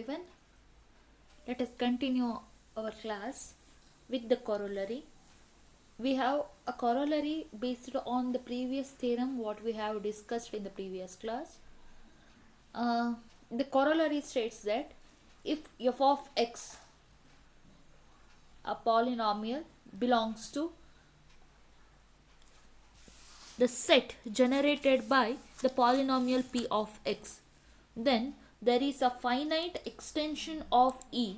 everyone. Let us continue our class with the corollary. We have a corollary based on the previous theorem what we have discussed in the previous class. The corollary states that if f of x, a polynomial, belongs to the set generated by the polynomial p of x, then there is a finite extension of E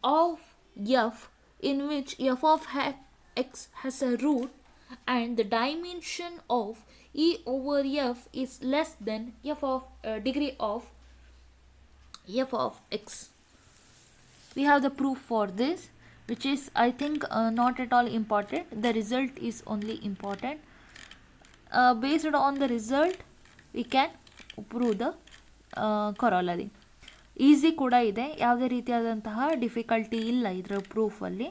of f in which f of x has a root and the dimension of E over f is less than f of degree of f of x. We have the proof for this, which is I think not at all important. The result is only important. Based on the result we can prove the corollary. Easy ಕೂಡ ಇದೆ, ಯಾವುದೇ ರೀತಿಯಾದಂತಹ difficulty ಇಲ್ಲ ಇದರ ಪ್ರೂಫಲ್ಲಿ.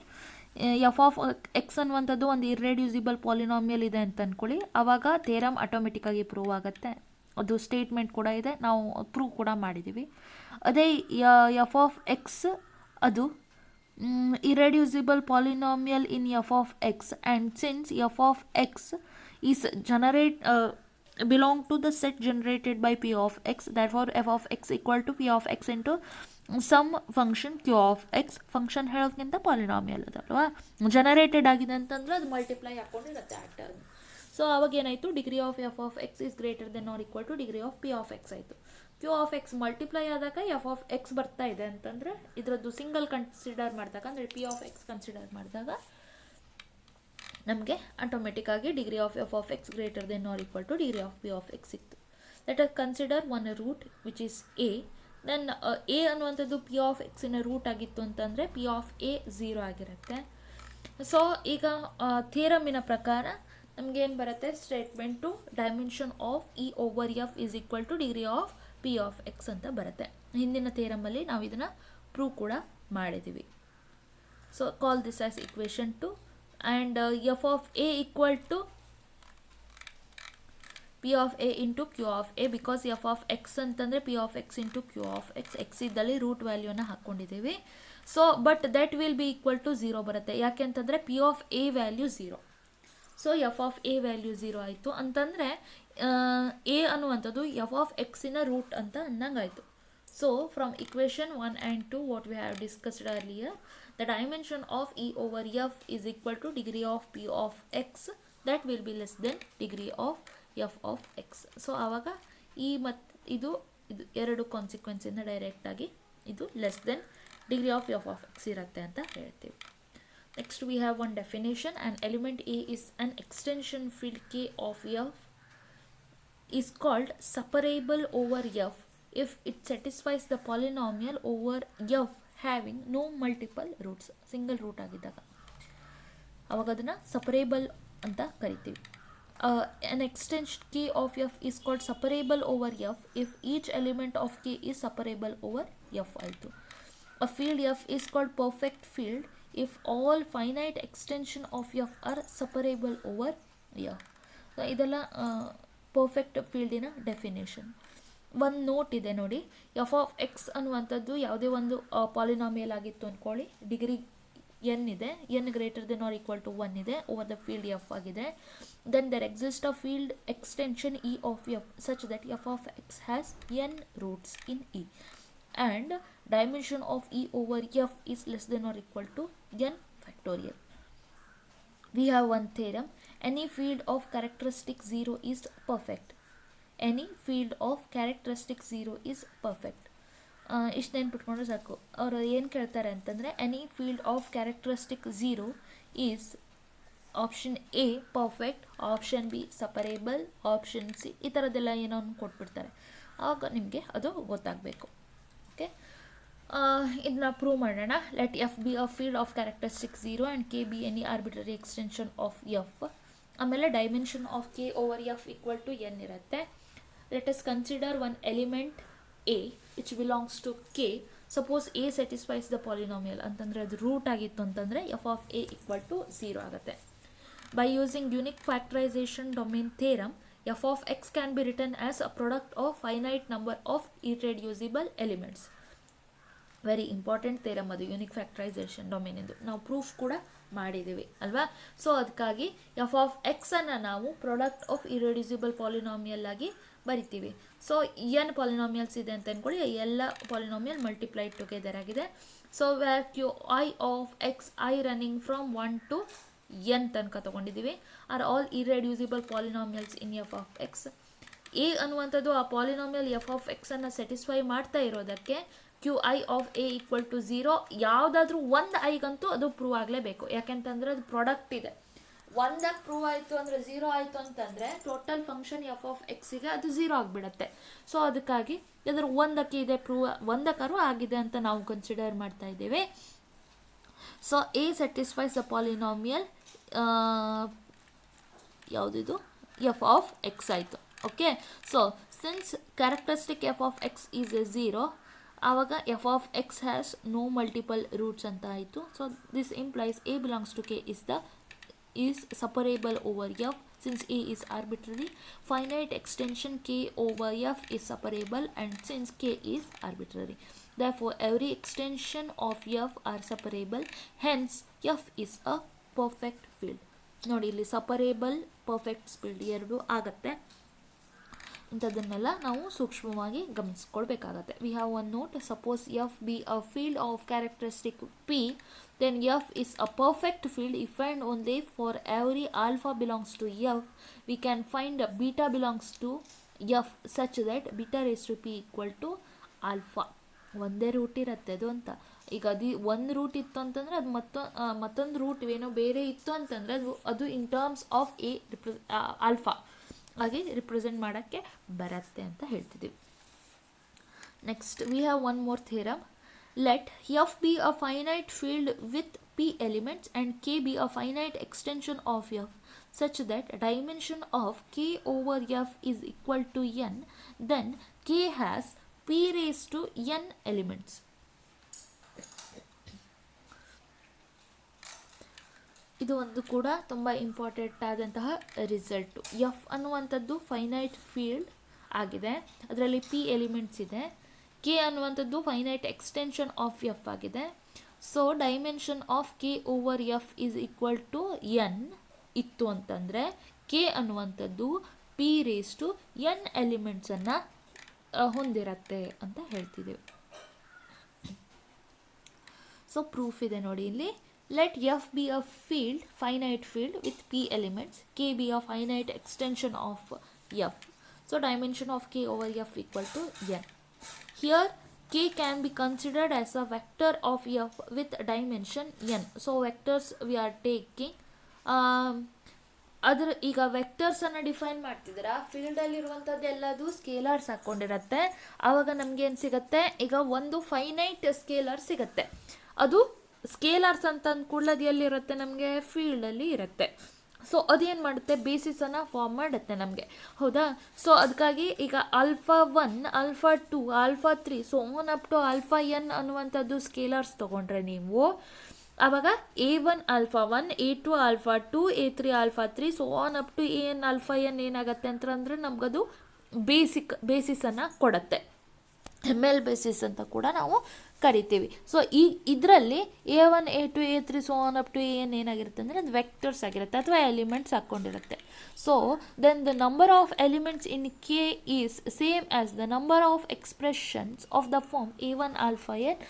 F of X ಅನ್ನುವಂಥದ್ದು ಒಂದು ಇರ್ರೆಡ್ಯೂಸಿಬಲ್ polynomial ಇದೆ ಅಂತ ಅಂದ್ಕೊಳ್ಳಿ, ಆವಾಗ ಥೇರಮ್ ಆಟೋಮೆಟಿಕ್ಕಾಗಿ ಪ್ರೂವ್ ಆಗುತ್ತೆ. ಅದು ಸ್ಟೇಟ್ಮೆಂಟ್ ಕೂಡ ಇದೆ, ನಾವು ಪ್ರೂವ್ ಕೂಡ ಮಾಡಿದ್ದೀವಿ. ಅದೇ ಎಫ್ ಆಫ್ ಎಕ್ಸ್ ಅದು irreducible polynomial in f of x, and since f of x is belong to the set generated by p of x, therefore f of x equal to p of x into some function q of x. Function ಹೇಳೋಕ್ಕಿಂತ polynomial ಅದಲ್ವಾ, generated ಆಗಿದೆ ಅಂತಂದ್ರೆ ಅದು multiply ಹಾಕೊಂಡಿರುತ್ತೆ ಆ term. So ಅವಾಗ ಏನಾಯಿತು, degree of F of x is greater than or equal to degree of P of X ಆಯಿತು. Q of x multiply ಆದಾಗ ಎಫ್ ಆಫ್ ಎಕ್ಸ್ ಬರ್ತಾ ಇದೆ ಅಂತಂದರೆ ಇದರದ್ದು ಸಿಂಗಲ್ ಕನ್ಸಿಡರ್ ಮಾಡಿದಾಗ, ಅಂದರೆ ಪಿ ಆಫ್ ಎಕ್ಸ್ ಕನ್ಸಿಡರ್ ಮಾಡಿದಾಗ ನಮಗೆ ಆಟೋಮೆಟಿಕ್ಕಾಗಿ degree of F of X greater than or equal to degree of P of X ಸಿಕ್ತು. Let us consider one root which is A. Then A ಅನ್ನುವಂಥದ್ದು P of ಎಕ್ಸಿನ root ಆಗಿತ್ತು ಅಂತಂದರೆ P of A 0 ಆಗಿರುತ್ತೆ. So ಈಗ ಥಿಯರಮಿನ ಪ್ರಕಾರ ನಮಗೇನು ಬರುತ್ತೆ, statement dimension of E over F is equal to degree of P of X ಅಂತ ಬರುತ್ತೆ. ಹಿಂದಿನ ಥಿಯರಮಲ್ಲಿ ನಾವು ಇದನ್ನು ಪ್ರೂವ್ ಕೂಡ ಮಾಡಿದ್ದೀವಿ. So call this as equation 2 and F of A equal to P of A into Q of A, because F of X ಅಂತಂದರೆ P of X into Q of X. X ಇದ್ದಲ್ಲಿ root ವ್ಯಾಲ್ಯೂನ ಹಾಕ್ಕೊಂಡಿದ್ದೀವಿ. So but that will be equal to 0 ಬರುತ್ತೆ, ಯಾಕೆ ಅಂತಂದರೆ P of A value 0. So F of A value 0 ಆಯಿತು ಅಂತಂದರೆ A ಅನ್ನುವಂಥದ್ದು ಎಫ್ ಆಫ್ ಎಕ್ಸಿನ ರೂಟ್ ಅಂತ ಅಂದಂಗಾಯಿತು. So from equation 1 and 2 what we have discussed earlier, the dimension of E over F is equal to degree of P of X, that will be less than degree of F of X. So ಆವಾಗ ಈ ಮತ್ತು ಇದು ಎರಡು ಕಾನ್ಸಿಕ್ವೆನ್ಸಿಂದ ಡೈರೆಕ್ಟಾಗಿ ಇದು less than degree of F of X ಇರುತ್ತೆ ಅಂತ ಹೇಳ್ತೀವಿ. Next we have one definition. An element A is an extension field K of F is called separable over F if it satisfies the polynomial over F having no multiple roots. Single root ಆಗಿದ್ದಾಗ ಅವಾಗ ಅದನ್ನು separable ಅಂತ ಕರಿತೀವಿ. An extension K of F is called separable over F if each element of K is separable over F ಆಯಿತು. A field F is called perfect field if all finite extension of f are separable over f. So ಇದೆಲ್ಲ perfect ಫೀಲ್ಡಿನ definition. ಒಂದು note ಇದೆ ನೋಡಿ, F of X ಅನ್ನುವಂಥದ್ದು ಯಾವುದೇ ಒಂದು polynomial ಆಗಿತ್ತು ಅಂದ್ಕೊಳ್ಳಿ, ಡಿಗ್ರಿ ಎನ್ ಇದೆ, n greater than or equal to 1 ಇದೆ, ಓವರ್ ದ ಫೀಲ್ಡ್ ಎಫ್ ಆಗಿದೆ. Then there exist a field extension e of f such that f of X has n roots in e and dimension of E over F is less than or equal to n factorial. We have one theorem, any field of characteristic 0 is perfect. Any field of characteristic 0 is perfect. ಇಷ್ಟು ನೆನ್ಪಿಟ್ಕೊಂಡ್ರೆ ಸಾಕು. ಅವರು ಏನು ಕೇಳ್ತಾರೆ ಅಂತಂದರೆ any field of characteristic 0 is option A perfect, option B separable, option C ಈ ಥರದ್ದೆಲ್ಲ ಏನೋ ಕೊಟ್ಬಿಡ್ತಾರೆ. ಆಗ ನಿಮಗೆ ಅದು ಗೊತ್ತಾಗಬೇಕು. ಓಕೆ, ಇದನ್ನ ಪ್ರೂವ್ ಮಾಡೋಣ. Let F be a field of characteristic 0 and K be any arbitrary extension of F. ಆಮೇಲೆ dimension of K over F equal to N ಇರುತ್ತೆ. Let us consider one element A which belongs to K. Suppose A satisfies the polynomial ಅಂತಂದರೆ ಅದು root ಆಗಿತ್ತು ಅಂತಂದರೆ F of A equal to 0 ಆಗುತ್ತೆ. By using unique factorization domain theorem, f of x can be written as a product of finite number of irreducible elements. Very important theorem ಅದು, unique factorisation ಡೊಮೇನಿಂದು ನಾವು proof ಕೂಡ ಮಾಡಿದ್ದೀವಿ ಅಲ್ವಾ. So ಅದಕ್ಕಾಗಿ F of ಎಕ್ಸನ್ನು ನಾವು product of ಇರೆಡ್ಯೂಸಿಬಲ್ polynomial ಆಗಿ ಬರಿತೀವಿ. So N polynomials ಇದೆ ಅಂತ ಅಂದ್ಕೊಳ್ಳಿ, ಎಲ್ಲ ಪಾಲಿನಾಮಿಯಲ್ ಮಲ್ಟಿಪ್ಲೈಡ್ ಟುಗೆದರ್ ಆಗಿದೆ. So where Q I of X I running from 1 to n ತನಕ ತೊಗೊಂಡಿದ್ದೀವಿ are all irreducible polynomials in F of X. A ಅನ್ನುವಂಥದ್ದು ಆ ಪಾಲಿನಾಮಿಯಲ್ ಎಫ್ ಆಫ್ ಎಕ್ಸನ್ನು ಸ್ಯಾಟಿಸ್ಫೈ ಮಾಡ್ತಾ ಇರೋದಕ್ಕೆ Q I of A equal to 0 ಯಾವುದಾದ್ರೂ ಒಂದು ಐಗಂತೂ ಅದು ಪ್ರೂವ್ ಆಗಲೇಬೇಕು. ಯಾಕೆಂತಂದರೆ ಅದು ಪ್ರಾಡಕ್ಟ್ ಇದೆ. ಒಂದಕ್ಕೆ ಪ್ರೂವ್ ಆಯಿತು ಅಂದರೆ 0 ಆಯಿತು ಅಂತಂದರೆ ಟೋಟಲ್ ಫಂಕ್ಷನ್ ಎಫ್ ಆಫ್ ಎಕ್ಸಿಗೆ ಅದು 0 ಆಗಿಬಿಡುತ್ತೆ. ಸೊ ಅದಕ್ಕಾಗಿ ಇದರ ಒಂದಕ್ಕೆ ಇದೆ ಪ್ರೂವ್, ಒಂದಕ್ಕಾರು ಆಗಿದೆ ಅಂತ ನಾವು ಕನ್ಸಿಡರ್ ಮಾಡ್ತಾ ಇದ್ದೇವೆ. So A satisfies the polynomial ಯಾವುದಿದು ಎಫ್ ಆಫ್ ಎಕ್ಸ್ ಆಯಿತು. Okay, so since characteristic F of X is a 0, ಆವಾಗ F of X has no multiple roots ಅಂತ ಆಯಿತು. So this implies A belongs to K is separable over f since a is arbitrary. Finite extension k over f is separable and since k is arbitrary. Therefore every extension of f are separable, hence f is a perfect field. ನೋಡಿ ಇಲ್ಲಿ ಸಪರೇಬಲ್ perfect field ಎರಡು ಆಗುತ್ತೆ. ಇಂಥದ್ದನ್ನೆಲ್ಲ ನಾವು ಸೂಕ್ಷ್ಮವಾಗಿ ಗಮನಿಸ್ಕೊಳ್ಬೇಕಾಗತ್ತೆ. We have one note. Suppose F be a field of characteristic P, then f is a perfect field if and only for every alpha belongs to f we can find beta belongs to f such that beta raised to p equal to alpha. ಒಂದೇ root ಇರುತ್ತೆ ಅದು ಅಂತ. ಈಗ ಒಂದು root ಇತ್ತು ಅಂತಂದರೆ ಅದು ಮತ್ತೊಂದು ರೂಟ್ ಏನೋ ಬೇರೆ ಇತ್ತು ಅಂತಂದರೆ ಅದು in terms of a alpha ಆಗಿ ರಿಪ್ರೆಸೆಂಟ್ ಮಾಡೋಕ್ಕೆ ಬರುತ್ತೆ ಅಂತ ಹೇಳ್ತಿದ್ದೀವಿ. Next we have one more theorem. Let f be a finite field with p elements and k be a finite extension of f such that dimension of k over f is equal to n, then k has p raised to n elements. ಇದು ಒಂದು ಕೂಡ ತುಂಬ important ಆದಂತಹ result. F ಅನ್ನುವಂಥದ್ದು finite field ಆಗಿದೆ, ಅದರಲ್ಲಿ p elements ಇದೆ. K ಅನ್ನುವಂಥದ್ದು ಫೈನೈಟ್ ಎಕ್ಸ್ಟೆನ್ಷನ್ ಆಫ್ ಎಫ್ ಆಗಿದೆ. So dimension of K over F is equal to n ಇತ್ತು ಅಂತಂದರೆ ಕೆ ಅನ್ನುವಂಥದ್ದು ಪಿ ರೇಸ್ ಟು ಎನ್ ಎಲಿಮೆಂಟ್ಸನ್ನು ಹೊಂದಿರತ್ತೆ ಅಂತ ಹೇಳ್ತಿದ್ದೇವೆ. ಸೊ ಪ್ರೂಫ್ ಇದೆ ನೋಡಿ ಇಲ್ಲಿ. Let F be a field, finite field with p elements, k be a finite extension of F. So dimension of K over F equal to n. Here k can be considered as a vector of f with dimension n. So vectors we are taking ಅದರ ಈಗ ವೆಕ್ಟರ್ಸನ್ನು define ಮಾಡ್ತಿದ್ದೀರಾ, ಫೀಲ್ಡಲ್ಲಿರುವಂಥದ್ದು ಎಲ್ಲದು ಸ್ಕೇಲರ್ಸ್ ಹಾಕ್ಕೊಂಡಿರತ್ತೆ. ಆವಾಗ ನಮ್ಗೆ ಏನು ಸಿಗುತ್ತೆ, ಈಗ ಒಂದು ಫೈನೈಟ್ ಸ್ಕೇಲರ್ ಸಿಗುತ್ತೆ. ಅದು ಸ್ಕೇಲರ್ಸ್ ಅಂತ ಅಂದ್ಕೊಳ್ಳೋದು ಅದು ಎಲ್ಲಿರುತ್ತೆ, ನಮಗೆ ಫೀಲ್ಡಲ್ಲಿ ಇರುತ್ತೆ. ಸೊ ಅದೇನು ಮಾಡುತ್ತೆ, ಬೇಸಿಸನ್ನು ಫಾರ್ಮ್ ಮಾಡುತ್ತೆ ನಮಗೆ, ಹೌದಾ. ಸೊ ಅದಕ್ಕಾಗಿ ಈಗ alpha 1, alpha 2, alpha 3, so on up to alpha n ಅನ್ನುವಂಥದ್ದು ಸ್ಕೇಲರ್ಸ್ ತೊಗೊಂಡ್ರೆ ನೀವು ಆವಾಗ A1 alpha 1, A2 alpha 2, A3 alpha 3, so on up to AN alpha n ಏನಾಗುತ್ತೆ ಅಂತಂದರೆ ನಮಗದು ಬೇಸಿಸನ್ನು ಕೊಡುತ್ತೆ. ML ಬೇಸಿಸ್ ಅಂತ ಕೂಡ ನಾವು ಕರಿತೀವಿ. ಸೊ ಇದರಲ್ಲಿ A1, A2, A3, so on up to AN ಏನಾಗಿರುತ್ತೆ ಅಂದರೆ ಅದು ವೆಕ್ಟರ್ಸ್ ಆಗಿರುತ್ತೆ ಅಥವಾ ಎಲಿಮೆಂಟ್ಸ್ ಹಾಕ್ಕೊಂಡಿರುತ್ತೆ. So then the number of elements in K is same as the number of expressions of the form A1 alpha N,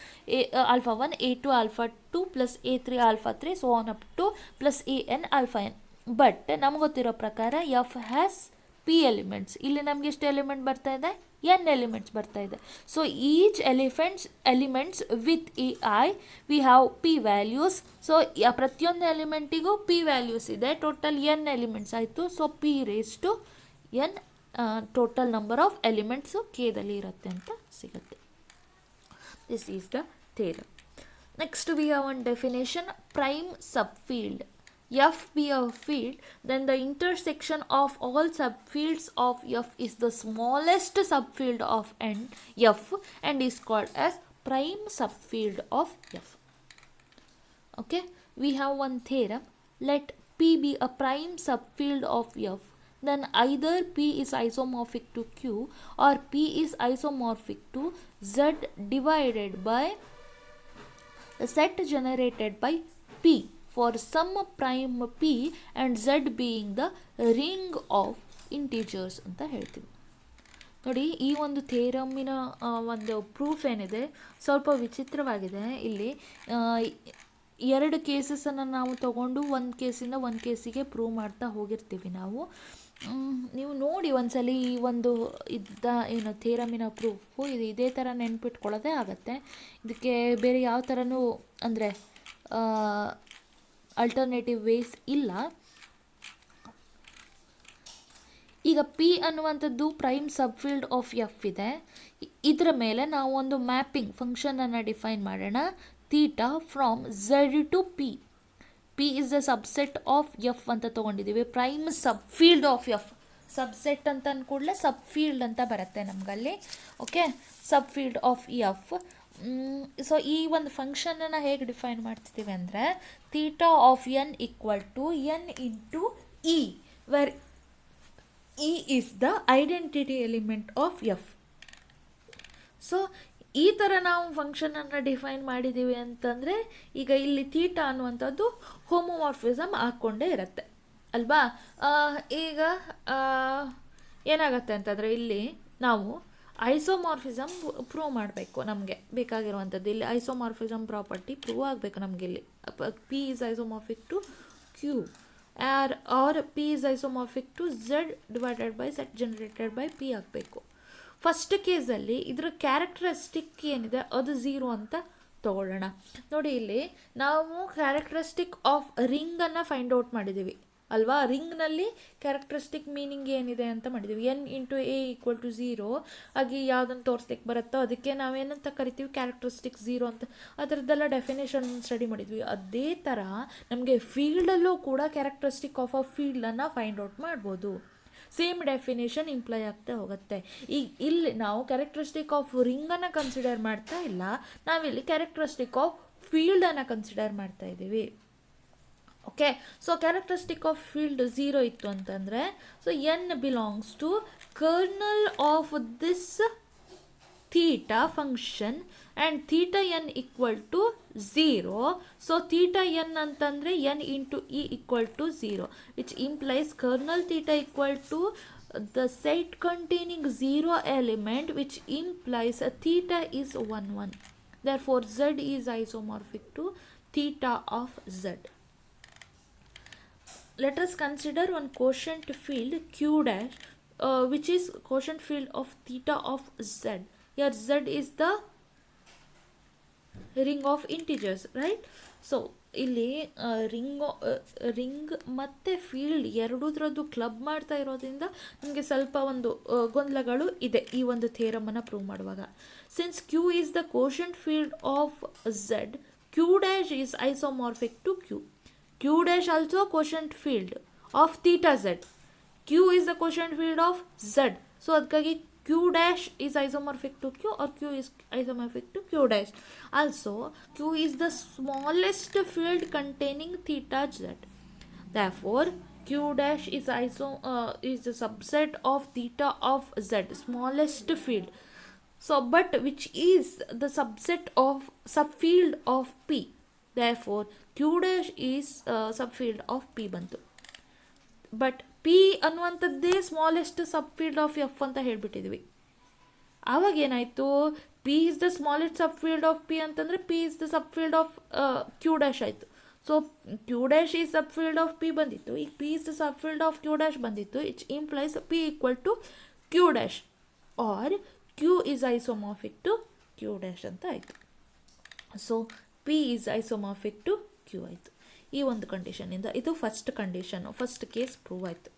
alpha 1, A2 alpha 2 plus A3 alpha 3, so on up to plus AN alpha N. But ನಮ್ಗೆ ಗೊತ್ತಿರೋ ಪ್ರಕಾರ F has P elements. ಇಲ್ಲಿ ನಮಗೆ ಎಷ್ಟು element ಬರ್ತಾ ಇದೆ, N elements ಬರ್ತಾ ಇದೆ. So each elements with AI we have P values. So ಪ್ರತಿಯೊಂದು ಎಲಿಮೆಂಟಿಗೂ ಪಿ ವ್ಯಾಲ್ಯೂಸ್ ಇದೆ. ಟೋಟಲ್ ಎನ್ ಎಲಿಮೆಂಟ್ಸ್ ಆಯಿತು. So P raise to N total number of elements ಕೇದಲ್ಲಿ ಇರುತ್ತೆ ಅಂತ ಸಿಗುತ್ತೆ. This is the theorem. Next we have one definition. Prime subfield. F be a field, then the intersection of all subfields of F is the smallest subfield of F and is called as prime subfield of F. Okay, we have one theorem. Let P be a prime subfield of F, then either P is isomorphic to Q or P is isomorphic to Z divided by set generated by P for some prime P and Z being the ring of integers ಅಂತ ಹೇಳ್ತೀವಿ. ನೋಡಿ, ಈ ಒಂದು ಥೇರಮ್ಮಿನ ಒಂದು proof ಏನಿದೆ ಸ್ವಲ್ಪ ವಿಚಿತ್ರವಾಗಿದೆ. ಇಲ್ಲಿ ಎರಡು ಕೇಸಸನ್ನು ನಾವು ತಗೊಂಡು ಒಂದು ಕೇಸಿಂದ ಒಂದು ಕೇಸಿಗೆ ಪ್ರೂವ್ ಮಾಡ್ತಾ ಹೋಗಿರ್ತೀವಿ ನಾವು. ನೀವು ನೋಡಿ ಒಂದ್ಸಲ ಈ ಒಂದು ಏನು ಥೇರಮಿನ ಪ್ರೂಫು ಇದು ಇದೇ ಥರ ನೆನ್ಪಿಟ್ಕೊಳ್ಳೋದೇ ಆಗುತ್ತೆ. ಇದಕ್ಕೆ ಬೇರೆ ಯಾವ ಥರನೂ ಅಂದರೆ ಅಲ್ಟರ್ನೇಟಿವ್ ವೇಸ್ ಇಲ್ಲ. ಈಗ ಪಿ ಅನ್ನುವಂಥದ್ದು ಪ್ರೈಮ್ ಸಬ್ಫೀಲ್ಡ್ ಆಫ್ ಎಫ್ ಇದೆ. ಇದರ ಮೇಲೆ ನಾವು ಒಂದು ಮ್ಯಾಪಿಂಗ್ ಫಂಕ್ಷನನ್ನು ಡಿಫೈನ್ ಮಾಡೋಣ. Theta from Z to P. P is the subset of F ಅಂತ ತೊಗೊಂಡಿದ್ದೀವಿ. Prime subfield of F, subset ಅಂತ ಅಂದ್ಕೂಡಲೇ ಸಬ್ಫೀಲ್ಡ್ ಅಂತ ಬರುತ್ತೆ ನಮಗಲ್ಲಿ. Okay, subfield of F. So ಈ ಒಂದು ಫಂಕ್ಷನನ್ನು ಹೇಗೆ ಡಿಫೈನ್ ಮಾಡ್ತಿದ್ದೀವಿ ಅಂದರೆ theta of N equal to N into E, where E is the identity element of F. So ಈ ಥರ ನಾವು ಫಂಕ್ಷನನ್ನು ಡಿಫೈನ್ ಮಾಡಿದ್ದೀವಿ ಅಂತಂದರೆ ಈಗ ಇಲ್ಲಿ ಥೀಟಾ ಅನ್ನುವಂಥದ್ದು ಹೋಮೋಮಾರ್ಫಿಸಮ್ ಹಾಕ್ಕೊಂಡೇ ಇರುತ್ತೆ ಅಲ್ವಾ. ಈಗ ಏನಾಗುತ್ತೆ ಅಂತಂದರೆ ಇಲ್ಲಿ ನಾವು ಐಸೋಮಾರ್ಫಿಸಮ್ ಪ್ರೂವ್ ಮಾಡಬೇಕು. ನಮಗೆ ಬೇಕಾಗಿರುವಂಥದ್ದು ಇಲ್ಲಿ ಐಸೋಮಾರ್ಫಿಸಮ್ ಪ್ರಾಪರ್ಟಿ ಪ್ರೂವ್ ಆಗಬೇಕು ನಮಗೆ. ಇಲ್ಲಿ P is isomorphic to Q or P is isomorphic to Z divided by Z generated by P ಆಗಬೇಕು. ಫಸ್ಟ್ ಕೇಸಲ್ಲಿ ಇದರ ಕ್ಯಾರೆಕ್ಟರಿಸ್ಟಿಕ್ ಏನಿದೆ ಅದು 0 ಅಂತ ತಗೊಳ್ಳೋಣ. ನೋಡಿ, ಇಲ್ಲಿ ನಾವು ಕ್ಯಾರೆಕ್ಟರಿಸ್ಟಿಕ್ ಆಫ್ ರಿಂಗನ್ನು ಫೈಂಡ್ ಔಟ್ ಮಾಡಿದ್ದೀವಿ ಅಲ್ವಾ. ರಿಂಗ್ನಲ್ಲಿ ಕ್ಯಾರೆಕ್ಟರಿಸ್ಟಿಕ್ ಮೀನಿಂಗ್ ಏನಿದೆ ಅಂತ ಮಾಡಿದ್ದೀವಿ. N into a equal to 0 ಆಗಿ ಯಾವುದನ್ನು ತೋರಿಸ್ಲಿಕ್ಕೆ ಬರುತ್ತೋ ಅದಕ್ಕೆ ನಾವೇನಂತ ಕರಿತೀವಿ, ಕ್ಯಾರೆಕ್ಟರಿಸ್ಟಿಕ್ 0 ಅಂತ. ಅದರದ್ದೆಲ್ಲ ಡೆಫಿನೇಷನ್ ಸ್ಟಡಿ ಮಾಡಿದ್ವಿ. ಅದೇ ಥರ ನಮಗೆ ಫೀಲ್ಡಲ್ಲೂ ಕೂಡ ಕ್ಯಾರೆಕ್ಟರಿಸ್ಟಿಕ್ ಆಫ್ ಅ ಫೀಲ್ಡನ್ನು ಫೈಂಡ್ ಔಟ್ ಮಾಡ್ಬೋದು. ಸೇಮ್ ಡೆಫಿನೇಷನ್ ಇಂಪ್ಲೈ ಆಗ್ತಾ ಹೋಗುತ್ತೆ. ಈಗ ಇಲ್ಲಿ ನಾವು ಕ್ಯಾರೆಕ್ಟರಿಸ್ಟಿಕ್ ಆಫ್ ರಿಂಗನ್ನು ಕನ್ಸಿಡರ್ ಮಾಡ್ತಾ ಇಲ್ಲ, ನಾವಿಲ್ಲಿ ಕ್ಯಾರೆಕ್ಟರಿಸ್ಟಿಕ್ ಆಫ್ ಫೀಲ್ಡನ್ನು ಕನ್ಸಿಡರ್ ಮಾಡ್ತಾ ಇದ್ದೀವಿ. Okay, so characteristic of field 0 ಇತ್ತು ಅಂತಂದರೆ so N belongs to kernel of this theta function and theta N equal to 0. So theta N ಅಂತಂದರೆ N into E equal to 0 which implies kernel theta equal to the set containing 0 element which implies theta is 1 1. Therefore z is isomorphic to theta of z. Let us consider one quotient field q dash which is quotient field of theta of z. Here z is the ring of integers, right? So ಇಲ್ಲಿ ring ಮತ್ತು field ಎರಡೂದ್ರದ್ದು club ಮಾಡ್ತಾ ಇರೋದ್ರಿಂದ ನಮಗೆ ಸ್ವಲ್ಪ ಒಂದು ಗೊಂದಲಗಳು ಇದೆ ಈ ಒಂದು ಥಿಯರಮನ್ನು ಪ್ರೂವ್ ಮಾಡುವಾಗ. Since Q is the quotient field of Z, Q dash is isomorphic to Q. Q dash also quotient field of theta z. Q is the quotient field of z. So adkagi Q dash is isomorphic to Q or Q is isomorphic to Q dash. Also Q is the smallest field containing theta z. Therefore Q dash is is a subset of theta of z, smallest field. So but which is the subset of subfield of P. Therefore Q dash is subfield of P ಬಂತು. But P ಅನ್ನುವಂಥದ್ದೇ smallest subfield of F ಅಂತ ಹೇಳ್ಬಿಟ್ಟಿದ್ವಿ. ಆವಾಗ ಏನಾಯಿತು, P is the smallest subfield of P ಅಂತಂದರೆ P is the subfield of Q dash ಆಯಿತು. So Q dash is subfield of P ಬಂದಿತ್ತು. ಈಗ P is the subfield of Q dash ಬಂದಿತ್ತು. It implies P equal to Q dash or Q is isomorphic to Q dash ಅಂತ ಆಯಿತು. So P is isomorphic to Q ಆಯಿತು. ಈ ಒಂದು ಕಂಡೀಷನಿಂದ ಇದು first condition, first case prove ಆಯಿತು.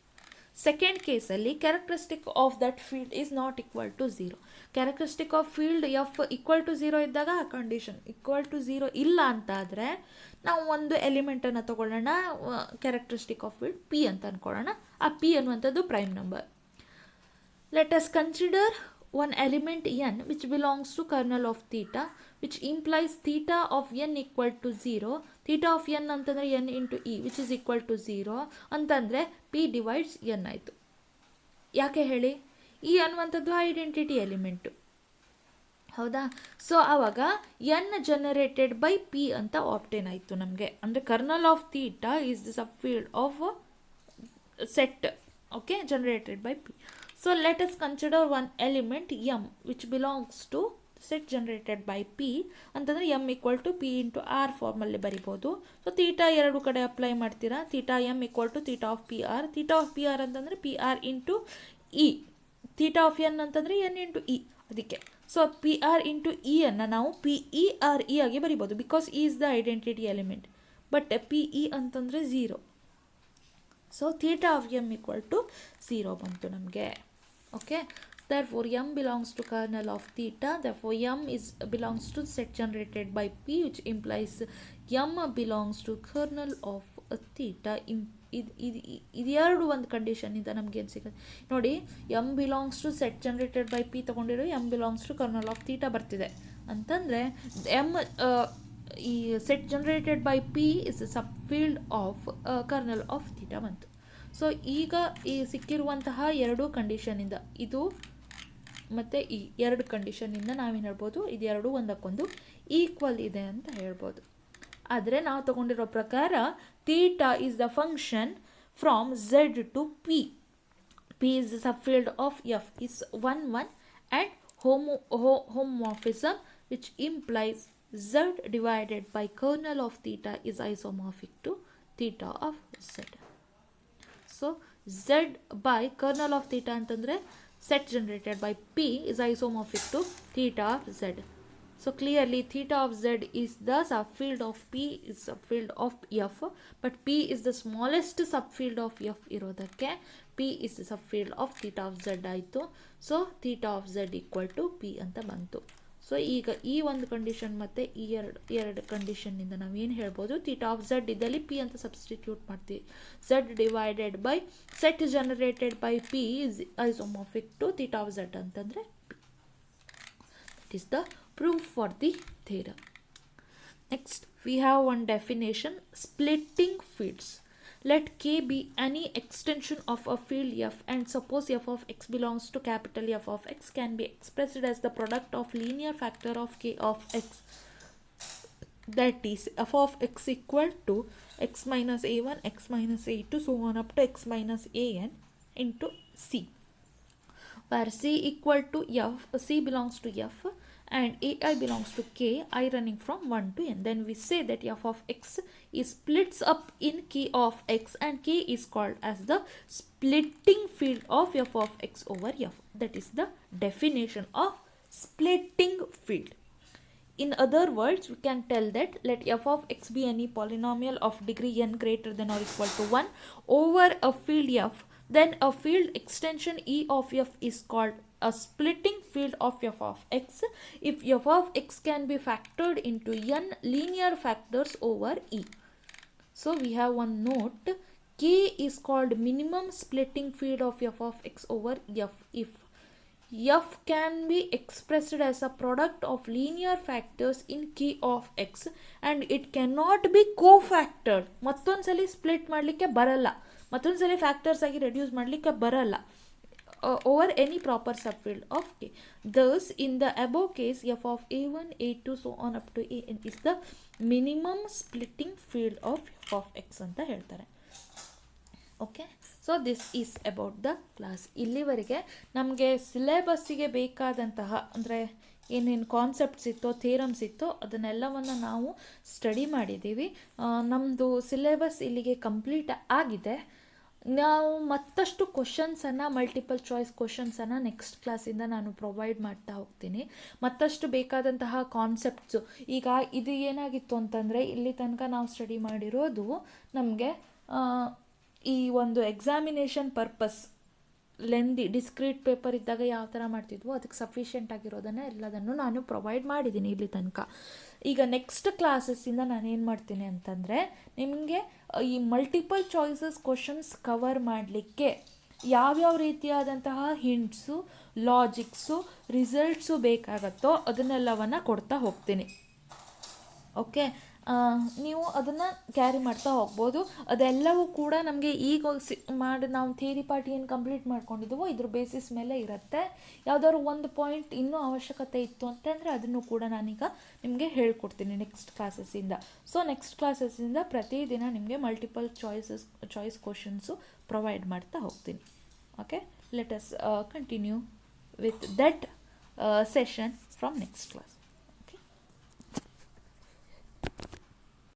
Second ಕೇಸಲ್ಲಿ characteristic of that field is not equal to 0. Characteristic of field f equal to 0 ಇದ್ದಾಗ ಆ ಕಂಡೀಷನ್, ಈಕ್ವಲ್ ಟು 0 ಇಲ್ಲ ಅಂತ ಆದರೆ ನಾವು ಒಂದು ಎಲಿಮೆಂಟನ್ನು ತೊಗೊಳ್ಳೋಣ, ಕ್ಯಾರೆಕ್ಟರಿಸ್ಟಿಕ್ ಆಫ್ ಫೀಲ್ಡ್ P ಅಂತ ಅಂದ್ಕೊಳ್ಳೋಣ. ಆ P ಅನ್ನುವಂಥದ್ದು prime number. Let us consider one element n which belongs to kernel of theta, which implies theta of n equal to 0. theta of n ಅಂತಂದರೆ n into e which is equal to 0 ಅಂತಂದರೆ P divides n ಆಯಿತು. ಯಾಕೆ ಹೇಳಿ, e ಅನ್ನುವಂಥದ್ದು identity element ಹೌದಾ. So ಆವಾಗ n generated by p ಅಂತ obtain ಆಯಿತು ನಮಗೆ. ಅಂದರೆ kernel of theta is the sub field of set, okay, generated by p. So let us consider one element m which belongs to set generated by p ಅಂತಂದರೆ m equal to p into r ಫಾರ್ಮಲ್ಲಿ ಬರಿಬೋದು. So theta ಎರಡು ಕಡೆ apply ಮಾಡ್ತೀರಾ. Theta m equal to theta of P R. Theta of P R ಅಂತಂದರೆ P R into E. Theta of N ಅಂತಂದರೆ N into E. ಅದಕ್ಕೆ so P R into E ಅನ್ನು ನಾವು ಪಿ ಇ ಆರ್ ಇ ಆಗಿ ಬರಿಬೋದು, because E is the identity element. But P E ಅಂತಂದರೆ zero. So theta of M equal to zero ಬಂತು ನಮಗೆ. Okay, therefore m belongs to kernel of theta, therefore m is belongs to set generated by p, which implies m belongs to kernel of theta. ಇದು ಎರಡು ಒಂದು ಕಂಡೀಷನಿಂದ ನಮ್ಗೆ ಏನು ಸಿಗುತ್ತೆ ನೋಡಿ. M belongs to set generated by P ತೊಗೊಂಡಿರೋ M belongs to kernel of theta ಬರ್ತಿದೆ ಅಂತಂದರೆ ಎಮ್ ಈ set generated by P is sub field of kernel of theta ಬಂತು. ಸೊ ಈಗ ಈ ಸಿಕ್ಕಿರುವಂತಹ ಎರಡು ಕಂಡೀಷನಿಂದ, ಇದು ಮತ್ತು ಈ ಎರಡು ಕಂಡೀಷನಿಂದ ನಾವೇನು ಹೇಳ್ಬೋದು, ಇದೆರಡು ಒಂದಕ್ಕೊಂದು ಈಕ್ವಲ್ ಇದೆ ಅಂತ ಹೇಳ್ಬೋದು. ಆದರೆ ನಾವು ತಗೊಂಡಿರೋ ಪ್ರಕಾರ theta is the function from Z to P. P is the sub field of f is 1 1 and homomorphism which implies z divided by kernel of theta is isomorphic to theta of z. So z by kernel of theta ಅಂತಂದರೆ set generated by p is isomorphic to theta of z. So clearly theta of z is the subfield of p is subfield of f, but p is the smallest subfield of f ಇರೋದಕ್ಕೆ p is the subfield of theta of z ಆಯಿತು. So theta of z equal to p ಅಂತ ಬಂತು. So ಈಗ ಈ ಒಂದು condition ಮತ್ತು ಈ ಎರಡು ಕಂಡೀಷನ್ನಿಂದ ನಾವು ಏನು ಹೇಳ್ಬೋದು, ಥೀಟಾ ಆಫ್ ಝೆಡ್ ಇದ್ದಲ್ಲಿ ಪಿ ಅಂತ ಸಬ್ಸ್ಟಿಟ್ಯೂಟ್ ಮಾಡ್ತೀವಿ. Z divided by set generated by P is isomorphic to theta of Z ಅಂತಂದರೆ that is the proof for the theorem. Next we have one definition, splitting fields. Let K be any extension of a field f, and suppose f of x belongs to capital F of x can be expressed as the product of linear factor of K of x, that is f of x equal to x minus a1 x minus a2 so on up to x minus an into c, where c equal to f, c belongs to f and ai belongs to k, I running from 1 to n. Then we say that f of x is splits up in k of x, and k is called as the splitting field of f of x over f. That is the definition of splitting field. In other words, we can tell that let f of x be any polynomial of degree n greater than or equal to 1 over a field f, then a field extension E of f is called a splitting field of f of x if f of x can be factored into n linear factors over E. So we have one note, K is called minimum splitting field of f of x over f if f can be expressed as a product of linear factors in K of x and it cannot be cofactored. ಮತ್ತೊಂದ್ಸಲಿ split ಮಾಡಲಿಕ್ಕೆ ಬರಲ್ಲ, ಮತ್ತೊಂದ್ಸಲಿ factors ಆಗಿ reduce ಮಾಡಲಿಕ್ಕೆ ಬರಲ್ಲ over any proper subfield of K. Thus in the above case f of a1 a2 so on up to an is the minimum splitting field of f of x ಅಂತ ಹೇಳ್ತಾರೆ. Okay, so this is about the class. ಇಲ್ಲಿವರೆಗೆ ನಮಗೆ ಸಿಲೆಬಸ್ಸಿಗೆ ಬೇಕಾದಂತಹ ಅಂದರೆ ಏನೇನು concepts ಇತ್ತೋ theorems ಇತ್ತೋ ಅದನ್ನೆಲ್ಲವನ್ನು ನಾವು ಸ್ಟಡಿ ಮಾಡಿದ್ದೀವಿ. ನಮ್ಮದು ಸಿಲೆಬಸ್ ಇಲ್ಲಿಗೆ ಕಂಪ್ಲೀಟ್ ಆಗಿದೆ. ನಾವು ಮತ್ತಷ್ಟು ಕ್ವಶನ್ಸನ್ನು, ಮಲ್ಟಿಪಲ್ ಚಾಯ್ಸ್ ಕ್ವಶನ್ಸನ್ನು ನೆಕ್ಸ್ಟ್ ಕ್ಲಾಸಿಂದ ನಾನು ಪ್ರೊವೈಡ್ ಮಾಡ್ತಾ ಹೋಗ್ತೀನಿ. ಮತ್ತಷ್ಟು ಬೇಕಾದಂತಹ ಕಾನ್ಸೆಪ್ಟ್ಸು, ಈಗ ಇದು ಏನಾಗಿತ್ತು ಅಂತಂದರೆ ಇಲ್ಲಿ ತನಕ ನಾವು ಸ್ಟಡಿ ಮಾಡಿರೋದು ನಮಗೆ ಈ ಒಂದು examination purpose lengthy discrete paper ಇದ್ದಾಗ ಯಾವ ಥರ ಮಾಡ್ತಿದ್ವೋ ಅದಕ್ಕೆ ಸಫಿಷಿಯೆಂಟ್ ಆಗಿರೋದನ್ನು ಎಲ್ಲದನ್ನು ನಾನು ಪ್ರೊವೈಡ್ ಮಾಡಿದ್ದೀನಿ ಇಲ್ಲಿ ತನಕ. ಈಗ ನೆಕ್ಸ್ಟ್ ಕ್ಲಾಸಸ್ಸಿಂದ ನಾನೇನು ಮಾಡ್ತೀನಿ ಅಂತಂದರೆ ನಿಮಗೆ ಈ ಮಲ್ಟಿಪಲ್ ಚಾಯ್ಸಸ್ ಕ್ವಶನ್ಸ್ ಕವರ್ ಮಾಡಲಿಕ್ಕೆ ಯಾವ್ಯಾವ ರೀತಿಯಾದಂತಹ ಹಿಂಟ್ಸು, ಲಾಜಿಕ್ಸು, ರಿಸಲ್ಟ್ಸು ಬೇಕಾಗತ್ತೋ ಅದನ್ನೆಲ್ಲವನ್ನು ಕೊಡ್ತಾ ಹೋಗ್ತೀನಿ. ಓಕೆ, ನೀವು ಅದನ್ನು ಕ್ಯಾರಿ ಮಾಡ್ತಾ ಹೋಗ್ಬೋದು. ಅದೆಲ್ಲವೂ ಕೂಡ ನಮಗೆ ಈಗ ಮಾಡಿ ನಾವು ಥಿಯರಿ ಪಾರ್ಟ್ ಏನು ಕಂಪ್ಲೀಟ್ ಮಾಡ್ಕೊಂಡಿದ್ದೀವೋ ಇದ್ರ ಬೇಸಿಸ್ ಮೇಲೆ ಇರುತ್ತೆ. ಯಾವುದಾದ್ರು ಒಂದು ಪಾಯಿಂಟ್ ಇನ್ನೂ ಅವಶ್ಯಕತೆ ಇತ್ತು ಅಂತಂದರೆ ಅದನ್ನು ಕೂಡ ನಾನೀಗ ನಿಮಗೆ ಹೇಳ್ಕೊಡ್ತೀನಿ ನೆಕ್ಸ್ಟ್ ಕ್ಲಾಸಸ್ಸಿಂದ. ಸೊ ನೆಕ್ಸ್ಟ್ ಕ್ಲಾಸಸ್ಸಿಂದ ಪ್ರತಿದಿನ ನಿಮಗೆ ಮಲ್ಟಿಪಲ್ ಚಾಯ್ಸ್ ಕ್ವಶನ್ಸು ಪ್ರೊವೈಡ್ ಮಾಡ್ತಾ ಹೋಗ್ತೀನಿ. Okay, let us continue with that session from next class.